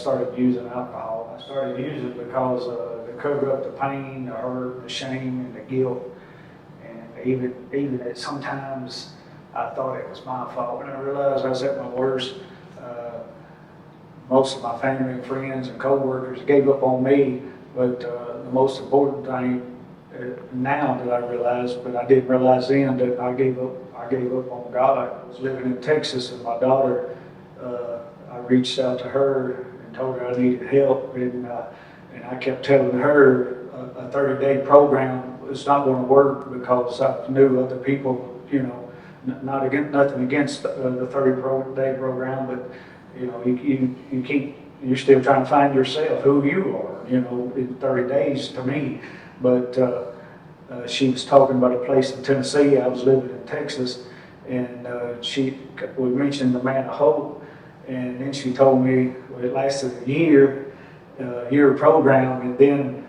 started using alcohol. I started using it because to cover up the pain, the hurt, the shame, and the guilt. And even that sometimes I thought it was my fault. When I realized I was at my worst, most of my family and friends and co-workers gave up on me. But the most important thing now that I realize, but I didn't realize then, that I gave up on God. I was living in Texas, and my daughter, I reached out to her and told her I needed help, and I kept telling her a 30-day program was not going to work because I knew other people, nothing against the 30-day program, but you're still trying to find yourself, who you are, in 30 days to me. But she was talking about a place in Tennessee. I was living in Texas, and we mentioned the Man of Hope, and then she told me it lasted a year program, and then,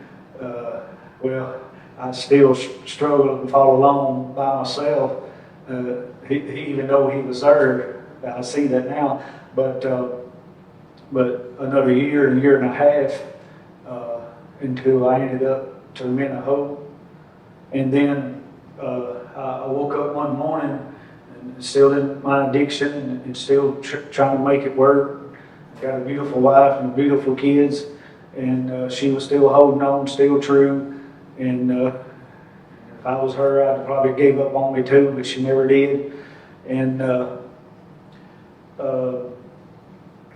I still struggled and follow along by myself, even though he was there. I see that now, but another year and a year and a half until I ended up to the Men of Hope. And then I woke up one morning and still in my addiction and still trying to make it work. Got a beautiful wife and beautiful kids, and she was still holding on, still true. And if I was her, I'd probably gave up on me too, but she never did. And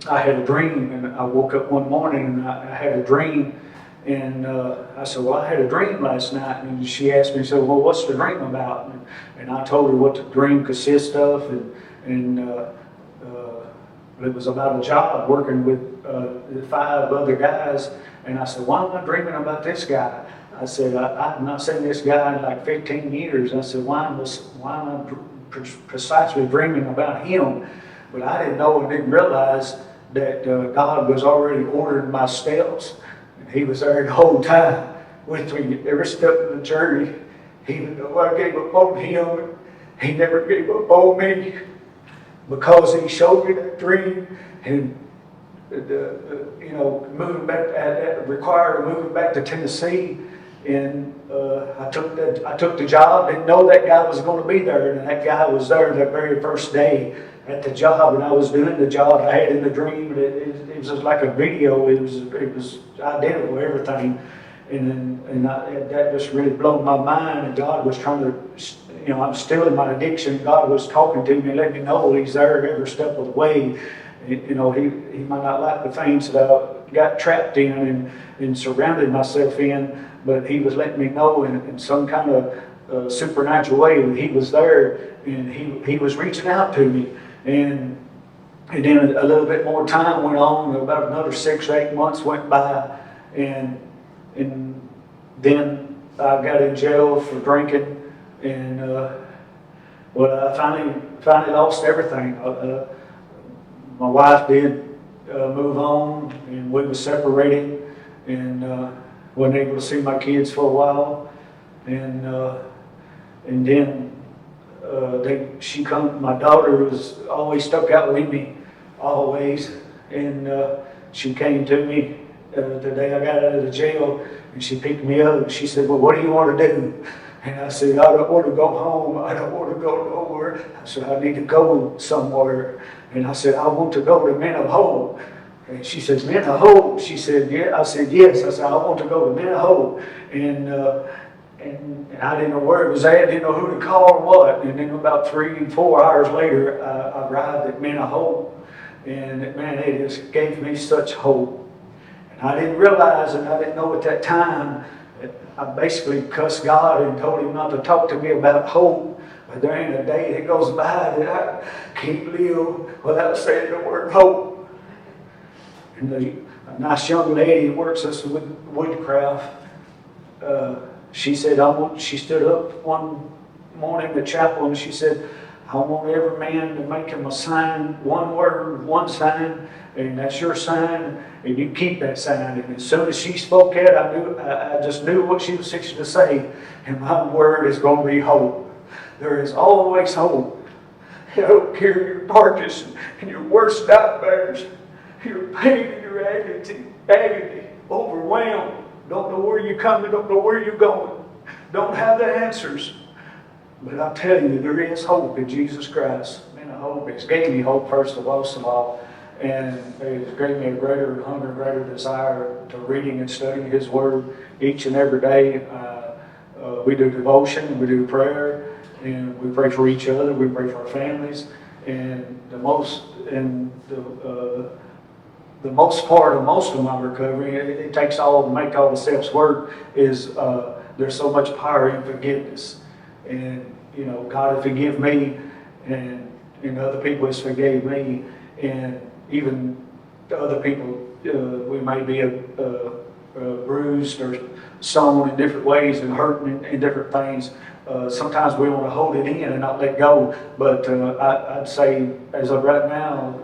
I had a dream, and I woke up one morning and I had a dream, and I said, well, I had a dream last night. And she asked me, well, what's the dream about? And I told her what the dream consists of, and it was about a job working with 5 other guys. And I said, why am I dreaming about this guy? I said, I've not seen this guy in like 15 years. I said, why am I precisely dreaming about him? But I didn't know and didn't realize that God was already ordering my steps. And He was there the whole time with me, every step of the journey. Even though I gave up on Him, He never gave up on me, because He showed me that dream. And moving back, required moving back to Tennessee. And I took the job. Didn't know that guy was going to be there, and that guy was there that very first day at the job, and I was doing the job I had in the dream. It was just like a video. It was identical, everything, that just really blew my mind. And God was trying to, I'm still in my addiction. God was talking to me, letting me know He's there every step of the way. He might not like the things that I got trapped in and surrounded myself in, but He was letting me know in some kind of supernatural way that He was there, and He was reaching out to me. And then a little bit more time went on. About another 6 or 8 months went by, and then I got in jail for drinking, and I finally lost everything. My wife did move on, and we were separated, and wasn't able to see my kids for a while, and then my daughter was always stuck out with me, always, and she came to me the day I got out of the jail, and she picked me up, and she said, well, what do you want to do? And I said, I don't want to go home. I don't want to go nowhere. I said, I need to go somewhere. And I said, I want to go to Men of Hope. And she said, Men of Hope? She said, yeah. I said, yes. I said, I want to go to Men of Hope. And I didn't know where it was at, didn't know who to call or what. And then about 3 or 4 hours later, I arrived at Men of Hope. And man, it just gave me such hope. And I didn't realize, and I didn't know at that time, I basically cussed God and told Him not to talk to me about hope. But there ain't a day that goes by that I can't live without saying the word hope. And a nice young lady who works us with woodcraft, she said, she stood up one morning at chapel, and she said, I want every man to make him a sign, one word, one sign, and that's your sign, and you keep that sign. And as soon as she spoke it, I just knew what she was fixing to say. And my word is going to be hope. There is always hope. I don't care your darkest and your worst nightmares. You're pain and your agony, overwhelmed, don't know where you're coming, don't know where you're going, don't have the answers. But I tell you, there is hope in Jesus Christ. And I hope it's gave me hope first of all, and it's gave me a greater hunger, greater desire to reading and studying His Word each and every day. We do devotion, we do prayer, and we pray for each other, we pray for our families, and the most part of most of my recovery, it takes all to make all the steps work, is there's so much power in forgiveness. And, God has forgiven me, and other people has forgave me, and even other people, we may be bruised or sown in different ways and hurting in different things. Sometimes we want to hold it in and not let go, but I'd say as of right now,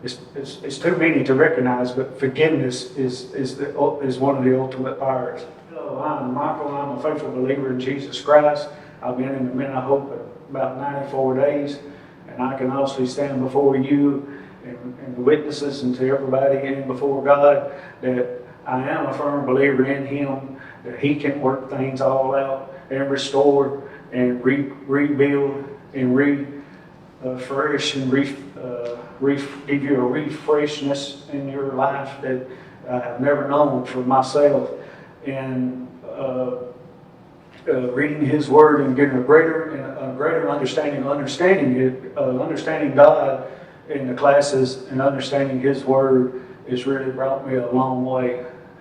it's too many to recognize, but forgiveness is one of the ultimate powers. Hello, I'm Michael. I'm a faithful believer in Jesus Christ. I've been in the Men of Hope about 94 days, and I can honestly stand before you and the witnesses and to everybody and before God that I am a firm believer in Him, that He can work things all out and restore and rebuild and refresh and give you a refreshness in your life that I have never known for myself. And reading His Word and getting a greater understanding God in the classes and understanding His Word has really brought me a long way.